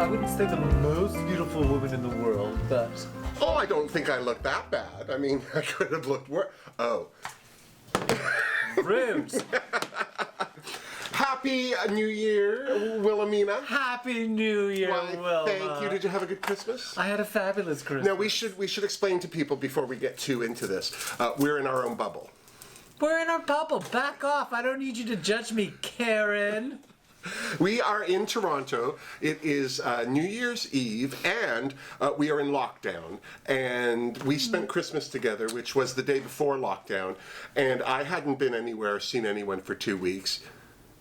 I wouldn't say the most beautiful woman in the world, but... Oh, I don't think I look that bad. I mean, I could have looked worse. Oh. Rude. Happy New Year, Wilhelmina. Happy New Year, Why, Wilma. thank you. Did you have a good Christmas? I had a fabulous Christmas. Now, we should explain to people before we get too into this. We're in our own bubble. We're in our bubble. Back off. I don't need you to judge me, Karen. We are in Toronto. It is New Year's Eve, and we are in lockdown. And we spent Christmas together, which was the day before lockdown. And I hadn't been anywhere, seen anyone for 2 weeks.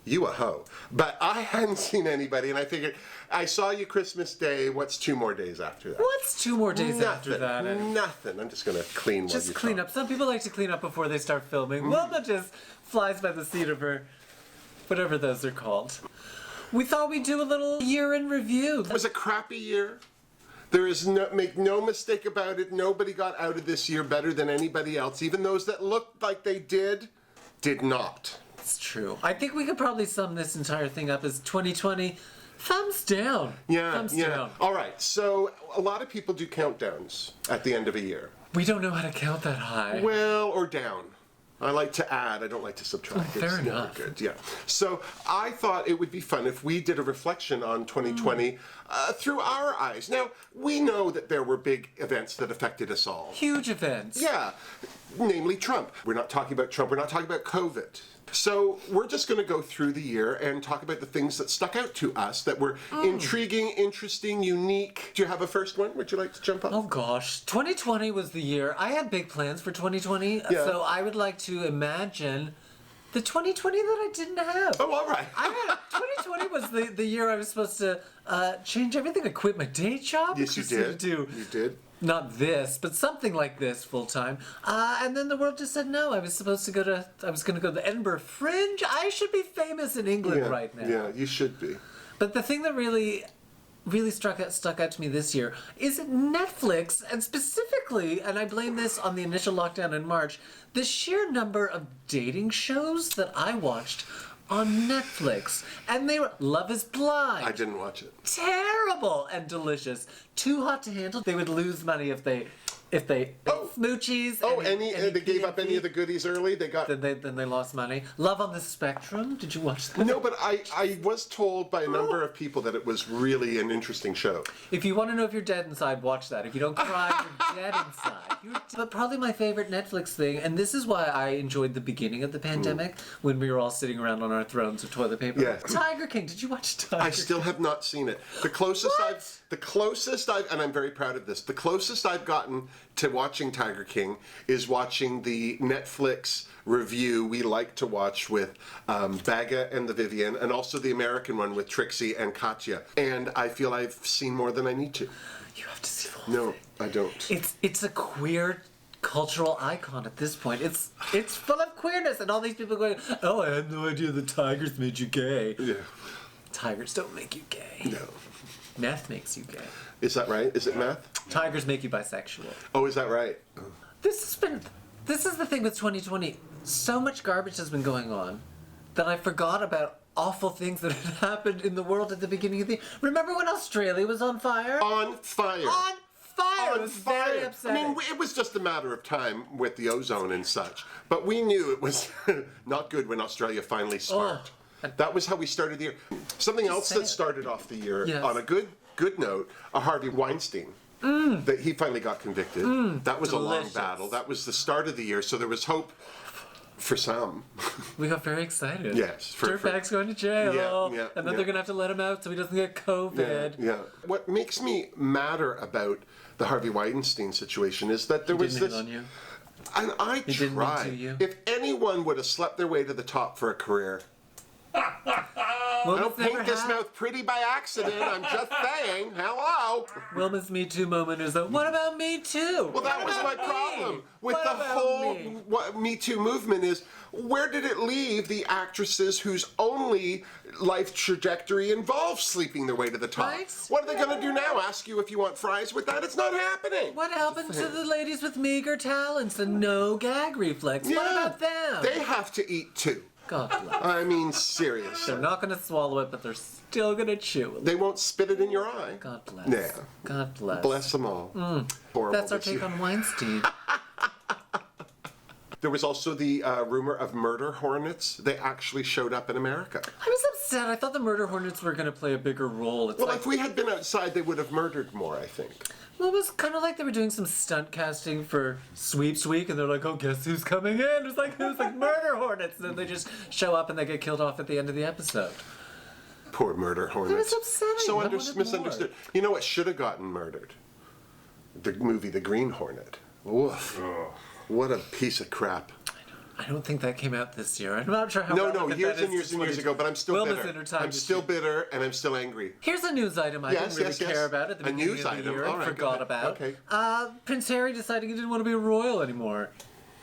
You a hoe. But I hadn't seen anybody, and I figured, I saw you Christmas Day. What's 2 more days after that? What's 2 more days after that? Nothing. I'm just going to clean while you Just clean talk. up. Some people like to clean up before they start filming. Wilma just flies by the seat of her, whatever those are called. We thought we'd do a little year in review. It was a crappy year. There is make no mistake about it. Nobody got out of this year better than anybody else. Even those that looked like they did not. It's true. I think we could probably sum this entire thing up as 2020. Thumbs down. Yeah, Thumbs down. All right, so a lot of people do countdowns at the end of a year. We don't know how to count that high. Well, or down. I like to add, I don't like to subtract. Fair It's never enough. good, yeah. So I thought it would be fun if we did a reflection on 2020 through our eyes. Now, we know that there were big events that affected us all. Huge events. Yeah, namely Trump. We're not talking about Trump, we're not talking about COVID. So we're just going to go through the year and talk about the things that stuck out to us that were intriguing, interesting, unique. Do you have a first one? Would you like to jump up? Oh gosh, 2020 was the year. I had big plans for 2020, so I would like to imagine the 2020 that I didn't have. Oh, all right. 2020 was the year I was supposed to change everything. I quit my day job. Yes, you did. Do You did. not this, but something like this full time. And then the world just said no. I was going to go to the Edinburgh Fringe. I should be famous in England right now. Yeah, you should be. But the thing that really stuck out to me this year is Netflix, and specifically, and I blame this on the initial lockdown in March, the sheer number of dating shows that I watched on Netflix. And they were Love is Blind. I didn't watch it. Terrible and delicious. Too hot to handle. They would lose money if they smoochies. Oh, they gave up any of the goodies early? They got... Then they lost money. Love on the Spectrum. Did you watch that? No, but I was told by a number of people that it was really an interesting show. If you want to know if you're dead inside, watch that. If you don't cry, you're dead inside. But probably my favorite Netflix thing, and this is why I enjoyed the beginning of the pandemic, when we were all sitting around on our thrones with toilet paper. Yeah. Tiger King. Did you watch Tiger King? I still have not seen it. The closest I've, and I'm very proud of this, the closest I've gotten to watching Tiger King is watching the Netflix review we like to watch with Byeeee and the Vivian, and also the American one with Trixie and Katya. And I feel I've seen more than I need to. You have to see the whole No, thing. I don't. It's a queer cultural icon at this point. It's full of queerness, and all these people going, oh, I had no idea the tigers made you gay. Yeah. Tigers don't make you gay. No. Meth makes you gay. Is that right? Is it meth? Tigers make you bisexual. Oh, is that right? This is the thing with 2020. So much garbage has been going on that I forgot about awful things that had happened in the world at the beginning of the... Remember when Australia was on fire? On fire. On fire! On It was fire. very upsetting. I mean, it was just a matter of time with the ozone and such. But we knew it was not good when Australia finally sparked. That was how we started the year. Something else that started off the year on a good note, Harvey Weinstein. That he finally got convicted. That was Delicious. a long battle. That was the start of the year, so there was hope for some. We got very excited. Yes. Dirtbag's going to jail. Yeah, and then they're going to have to let him out so he doesn't get COVID. Yeah. What makes me madder about the Harvey Weinstein situation is that there was Didn't this... hit on you. And I didn't tried. to you. If anyone would have slept their way to the top for a career... Wilma's I don't never paint this had- mouth pretty by accident. I'm just saying. Hello. Wilma's Me Too moment is that, what about Me Too? Well, that What was about my me? problem with What the about whole me? Me Too movement is, where did it leave the actresses whose only life trajectory involves sleeping their way to the top? Right? What are they going to do now? Ask you if you want fries with that? It's not happening. What happened to the ladies with meager talents and no gag reflex? What Yeah. about them? They have to eat too. God bless. I mean, seriously. They're not going to swallow it, but they're still going to chew it. They won't spit it in your eye. God bless. Yeah. God bless. Bless them all. Horrible That's our this take year. on Weinstein. There was also the rumor of murder hornets. They actually showed up in America. I was upset. I thought the murder hornets were going to play a bigger role. It's Well, like, if we had been outside, they would have murdered more, I think. well, it was kind of like they were doing some stunt casting for Sweeps Week, and they're like, "Oh, guess who's coming in?" It was like murder hornets, and then they just show up and they get killed off at the end of the episode. Poor murder hornets. It was upsetting. So I wanted misunderstood. You know what should have gotten murdered? The movie The Green Hornet. Woof. What a piece of crap. I don't think that came out this year. I'm not sure how. No, relevant years that and is years to and years 20 ago, but I'm still Wilma's bitter. in her time I'm this still year. bitter and I'm still angry. Here's a news item I didn't really care about at the A beginning news of the item. year All and right, go forgot ahead. about. Okay. Prince Harry deciding he didn't want to be a royal anymore.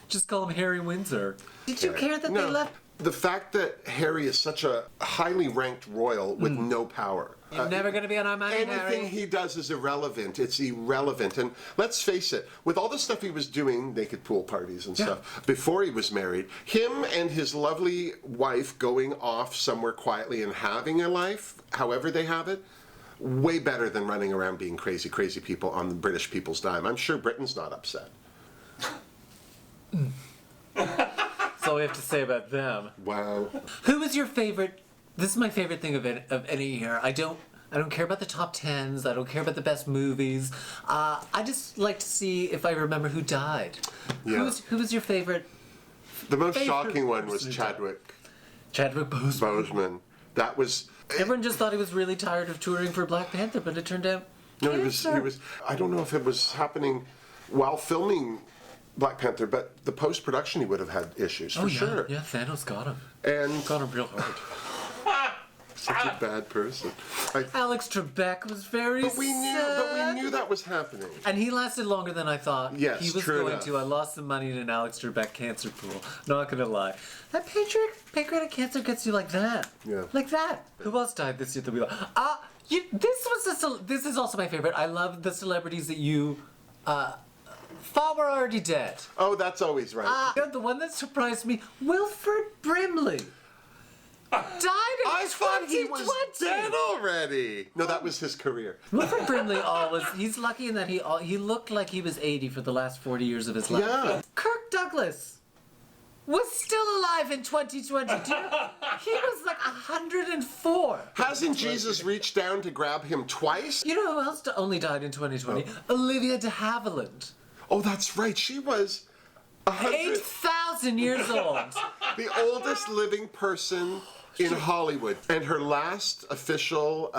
Just call him Harry Windsor. Did you care that No. they left? The fact that Harry is such a highly ranked royal with no power. You're never going to be on our money, Anything Harry. he does is irrelevant. It's irrelevant. And let's face it, with all the stuff he was doing, naked pool parties and stuff, before he was married, him and his lovely wife going off somewhere quietly and having a life, however they have it, way better than running around being crazy, crazy people on the British people's dime. I'm sure Britain's not upset. That's all we have to say about them. Wow. Who was your favorite? This is my favorite thing of any year. I don't care about the top 10s. I don't care about the best movies. I just like to see if I remember who died. Yeah. Who was your favorite? The most Favorite shocking one was person who Chadwick Chadwick Boseman. Boseman. That was... Everyone just thought he was really tired of touring for Black Panther, but it turned out No, he was. cancer. I don't know if it was happening while filming Black Panther, but the post-production he would have had issues for sure. Yeah, Thanos got him. And Got him real hard. such a bad person. Alex Trebek was very But we knew that was happening. And he lasted longer than I thought Yes, he was true going enough. to. I lost some money in an Alex Trebek cancer pool. Not gonna lie. That pancreatic cancer gets you like that. Yeah. Like that. Who else died this year that we love? This is also my favorite. I love the celebrities that you thought were already dead. Oh, that's always right. The one that surprised me, Wilford Brimley. Died in I thought he 2020. was dead already. No, that was his career. Wilford Brimley he's lucky in that he looked like he was 80 for the last 40 years of his life. Yeah. Kirk Douglas was still alive in 2020. He was like 104. Hasn't Jesus reached down to grab him twice? You know who else only died in 2020? Olivia de Havilland. Oh, that's right. She was 8,000 years old. the oldest living person in Hollywood. And her last official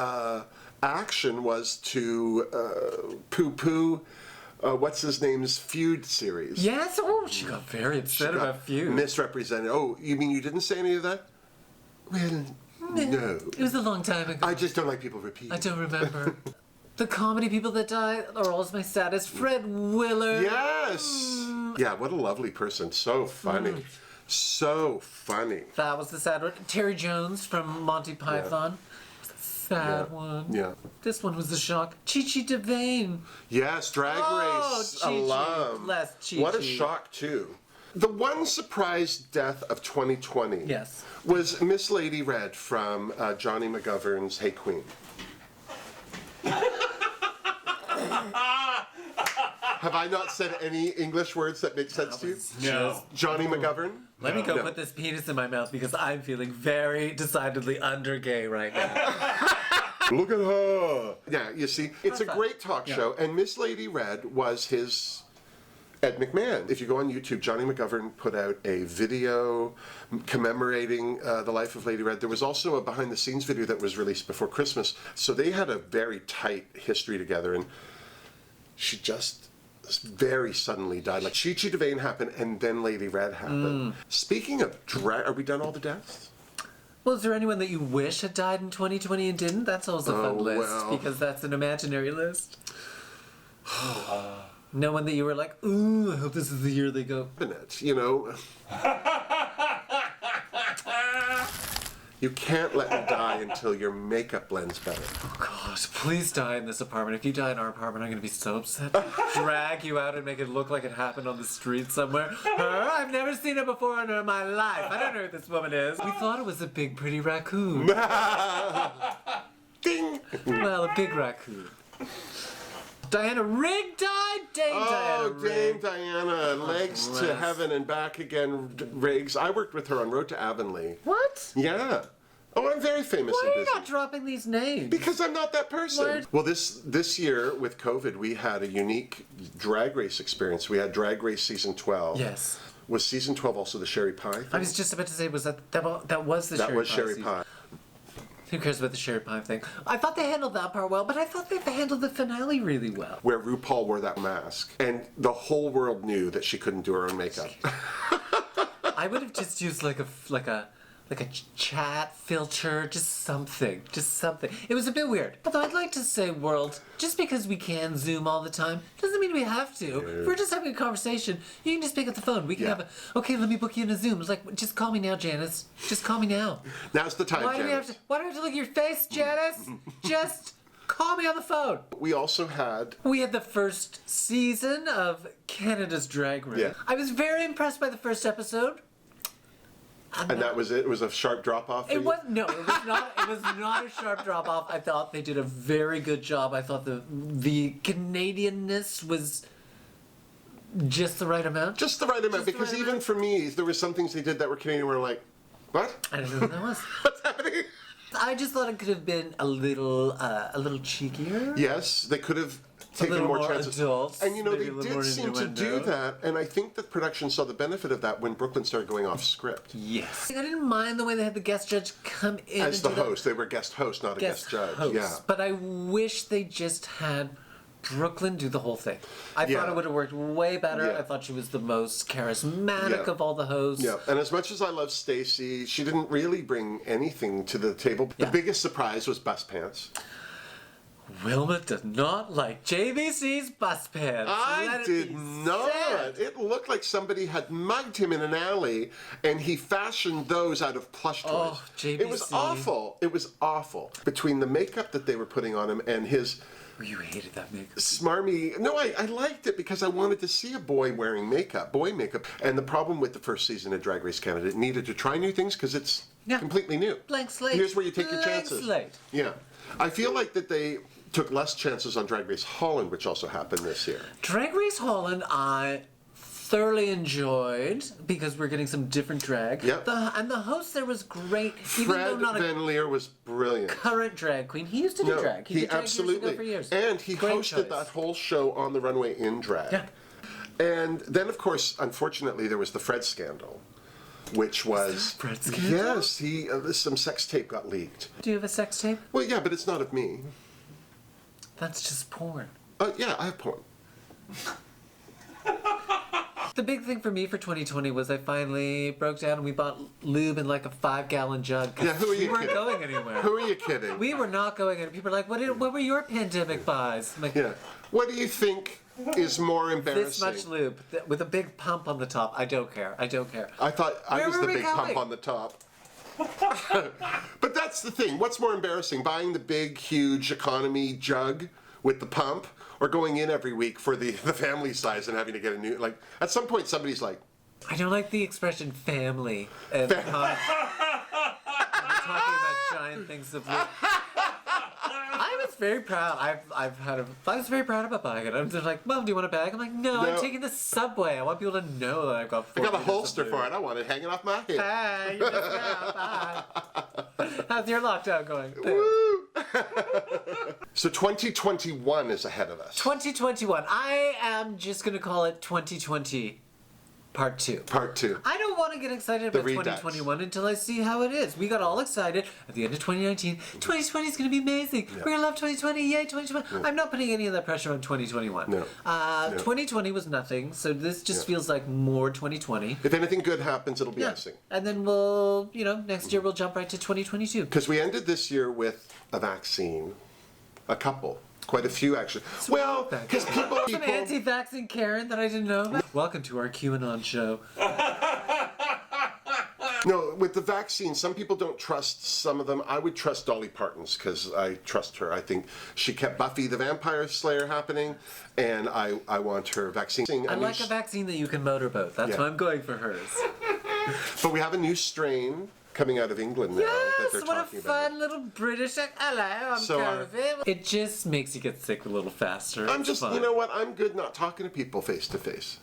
action was to poo-poo what's his name's Feud series. Yes, she got very upset about Feud. Misrepresented. Oh, you mean you didn't say any of that? Well, no. It was a long time ago. I just don't like people repeating. I don't remember. The comedy people that died are always my saddest. Fred Willard. Yes. Yeah, what a lovely person. So funny. So funny. That was the sad one. Terry Jones from Monty Python. Was a sad one. Yeah. This one was a shock. Chi DeVayne. Yes, Drag Race Chi-Chi. alum. Bless Chi-Chi. What a shock, too. The one surprise death of 2020 Yes. was Miss Lady Red from Johnny McGovern's Hey Queen. Have I not said any English words that make sense to you? No. Johnny McGovern? Let me go No. put this penis in my mouth because I'm feeling very decidedly under gay right now. Look at her. Yeah, you see, it's a Perfect. great talk show, and Miss Lady Red was his Ed McMahon. If you go on YouTube, Johnny McGovern put out a video commemorating the life of Lady Red. There was also a behind-the-scenes video that was released before Christmas. So they had a very tight history together, and she just very suddenly died. Like Chi DeVayne happened, and then Lady Red happened. Speaking of drag, are we done all the deaths? Well, is there anyone that you wish had died in 2020 and didn't? That's also a fun Oh, list well. because that's an imaginary list. No one that you were like, ooh, I hope this is the year they go. It, you know. You can't let me die until your makeup blends better. Oh God, please die in this apartment. If you die in our apartment, I'm gonna be so upset. Drag you out and make it look like it happened on the street somewhere. Her? I've never seen her before in my life. I don't know who this woman is. We thought it was a big pretty raccoon. Ding! Well, a big raccoon. Diana Rigg died? Diana Rigg. Dame Diana. Legs to heaven and back again, Riggs. I worked with her on Road to Avonlea. What? Yeah. Oh, I'm very famous Why and are you busy. not dropping these names? Because I'm not that person. What? Well, this year with COVID, we had a unique drag race experience. We had Drag Race season 12. Yes. Was season 12 also the Sherry Pie thing? I was just about to say, was that was the That Sherry was Pie Sherry season. Pie. Who cares about the Sherry Pie thing? I thought they handled that part well, but I thought they handled the finale really well. Where RuPaul wore that mask, and the whole world knew that she couldn't do her own makeup. I would have just used like a chat filter, just something. It was a bit weird. Although I'd like to say, world, just because we can Zoom all the time doesn't mean we have to. If we're just having a conversation, you can just pick up the phone. We can have okay, let me book you in a Zoom. It's like, just call me now, Janice. Just call me now. Now's the time, Why do we have Janice. to look at your face, Janice? Just call me on the phone. We also had... We had the first season of Canada's Drag Race. Yeah. I was very impressed by the first episode. And that was it? It was a sharp drop-off? It was not a sharp drop off. I thought they did a very good job. I thought the Canadianness was just the right amount. Just the right amount, because even for me, there were some things they did that were Canadian where I'm like, what? I don't know what that was. What's happening? I just thought it could have been a little cheekier. Yes, they could have taken more chances. Adult, and you know, maybe they a little did more seem to do innuendo. that, and I think the production saw the benefit of that when Brooklyn started going off script. Yes. I didn't mind the way they had the guest judge come in As and the do that. host. They were guest host, not a guest judge. host. Yeah. But I wish they just had Brooklyn do the whole thing. I Yeah. thought it would have worked way better. Yeah. I thought she was the most charismatic Yeah. of all the hosts. Yeah, and as much as I love Stacey, she didn't really bring anything to the table. Yeah. The biggest surprise was bus pants. Wilma did not like JVC's bus pants. I Let it did be not. said. It looked like somebody had mugged him in an alley, and he fashioned those out of plush toys. Oh, It was JVC. awful. It was awful. Between the makeup that they were putting on him and his You hated that makeup. smarmy... No, I liked it because I wanted to see a boy wearing makeup, boy makeup. And the problem with the first season of Drag Race Canada, it needed to try new things because it's completely new. Blank slate. Here's where you take your Blank chances. slate. Yeah. I feel like that they took less chances on Drag Race Holland, which also happened this year. Drag Race Holland, I thoroughly enjoyed because we're getting some different drag. Yep. And the host there was great, even though Fred not a Van Leer was brilliant. current drag queen. He used to do drag. He did drag absolutely. years ago for years. And he Great hosted choice. that whole show on the runway in drag. Yeah. And then, of course, unfortunately, there was the Fred scandal, which was... Fred scandal? Yes, some sex tape got leaked. Do you have a sex tape? Well, yeah, but it's not of me. That's just porn. Yeah, I have porn. The big thing for me for 2020 was I finally broke down and we bought lube in like a 5-gallon jug. 'cause Yeah, who are you we weren't kidding? going anywhere. Who are you kidding? We were not going anywhere. People are like, what were your pandemic buys? I'm like, Yeah. What do you think is more embarrassing? this much lube with a big pump on the top. I don't care. I don't care. I thought I Where was were the we big pump going? on the top. But that's the thing. What's more embarrassing, buying the big, huge economy jug with the pump, or going in every week for the family size and having to get a new... Like, at some point, somebody's like, I don't like the expression family. And talking about giant things of lube. I was very proud. I was very proud about buying it. I'm just like, Mom, do you want a bag? I'm like, no, I'm No. taking the subway. I want people to know that I've got. I 4 got a minutes of holster lube. for it. I want it hanging off my hip. Hey, you just bye. How's your lockdown going? Woo! So 2021 is ahead of us. 2021. I am just gonna call it 2020 Part 2. Part 2. I don't want to get excited about Redux. 2021 until I see how it is. We got all excited at the end of 2019. 2020 is going to be amazing. We're going to love 2020. Yay, 2020. I'm not putting any of that pressure on 2021. No. 2020 was nothing, so this just feels like more 2020. If anything good happens, it'll be icing. And then we'll, next year we'll jump right to 2022. Because we ended this year with a vaccine. A couple. Quite a few, actually. Well, because people... Some anti-vaccine Karen that I didn't know about. Welcome to our QAnon show. No, with the vaccine, some people don't trust some of them. I would trust Dolly Parton's because I trust her. I think she kept Buffy the Vampire Slayer happening, and I want her vaccine. I like a vaccine that you can motorboat. That's why I'm going for hers. But we have a new strain coming out of England now that they're what a talking fun about. little British. Hello, I'm kind of it. It just makes you get sick a little faster. I'm It's just, fun. you know what? I'm good not talking to people face to face.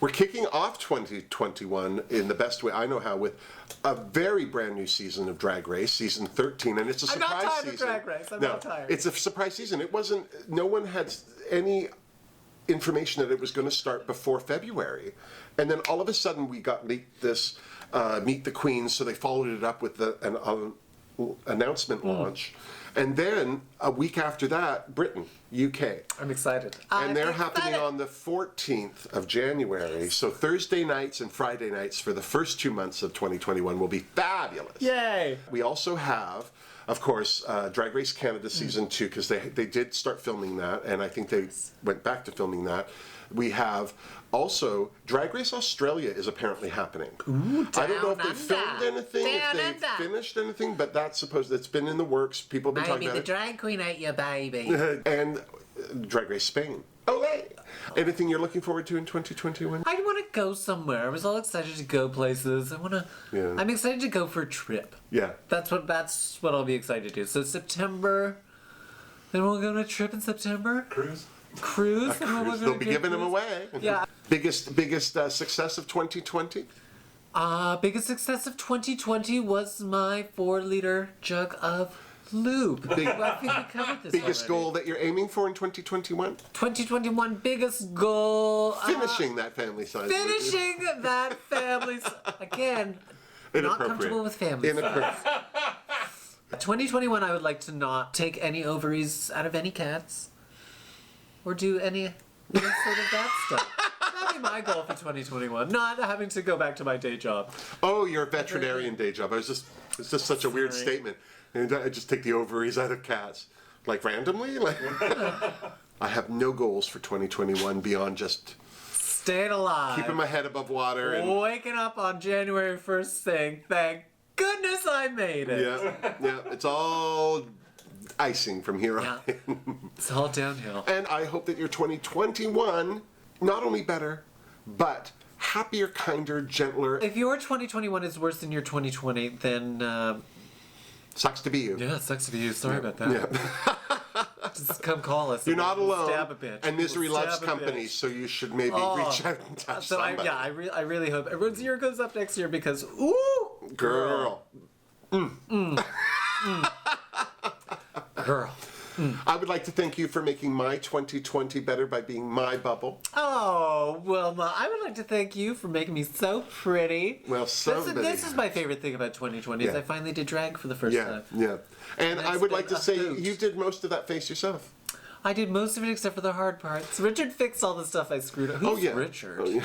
We're kicking off 2021 in the best way I know how with a very brand new season of Drag Race, season 13, and it's a surprise I'm not tired season. of Drag Race. I'm not tired. It's a surprise season. It wasn't. No one had any information that it was going to start before February, and then all of a sudden we got leaked this Meet the Queens, so they followed it up with an announcement launch. And then, a week after that, Britain, UK. I'm excited. And they're happening on the 14th of January. So Thursday nights and Friday nights for the first 2 months of 2021 will be fabulous. Yay! We also have, of course, Drag Race Canada Season 2, because they did start filming that, and I think they went back to filming that. We have also Drag Race Australia is apparently happening. Ooh, I don't know if down they filmed under. anything, if Down they under. finished anything, but that's supposed it's been in the works. People have been talking Maybe about the drag queen ate your baby. it. And Drag Race Spain. Olé! Anything you're looking forward to in 2021? I want to go somewhere. I was all excited to go places. I want to. Yeah. I'm excited to go for a trip. Yeah. That's what I'll be excited to do. So September. Then we'll go on a trip in September. Cruise? Cruise. And we'll go They'll to be a giving them cruise. away. Yeah. Biggest success of 2020? Biggest success of 2020 was my 4-liter jug of lube. I think we covered this Biggest already. goal that you're aiming for in 2021? 2021 biggest goal. Finishing that family size. Finishing that family. Again, not Inappropriate. comfortable with family. Inappropriate. 2021, I would like to not take any ovaries out of any cats, or do any sort of that stuff. That'd be my goal for 2021. Not having to go back to my day job. Oh, your veterinarian day job. It's just such a weird statement. And I just take the ovaries out of cats. Like randomly? Like I have no goals for 2021 beyond just Staying alive. keeping my head above water and Waking up on January 1st saying, thank goodness I made it. yeah, it's all icing from here Yeah. on. It's all downhill. And I hope that your 2021 not only better, but happier, kinder, gentler. If your 2021 is worse than your 2020, then Sucks to be you. yeah, it sucks to be you. Sorry about that. Yeah. Just come call us. You're not alone. Stab a bitch. And misery We'll loves stab a company, bitch. so you should maybe Oh. reach out and touch So somebody. I really hope everyone's year goes up next year because ooh, Girl. girl. I would like to thank you for making my 2020 better by being my bubble. Oh, Wilma, I would like to thank you for making me so pretty. Well, somebody This is my favorite thing about 2020 is Yeah. I finally did drag for the first Yeah, time. yeah. And I That's would like been to a say hoot. you did most of that face yourself. I did most of it except for the hard parts. Richard fixed all the stuff I screwed up. Who's yeah. Richard? Oh, yeah.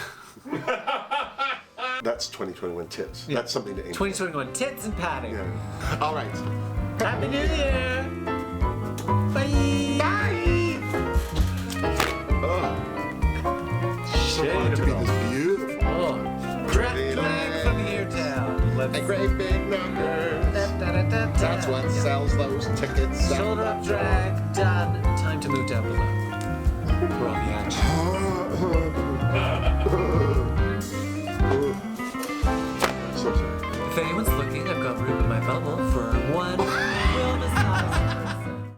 That's 2021 tits. Yeah. That's something to aim 2021 tits and padding. for. Yeah. All right. Happy New Year! Bye! Bye! Oh. So hard to be this beautiful. Oh, drag flag from here down. Let's A great big number. Da-da-da-da-da. That's what sells those tickets. Shoulder up drag, done. Time to move down below. We're on the edge. So sorry. If anyone's looking, I've got room in my bubble for one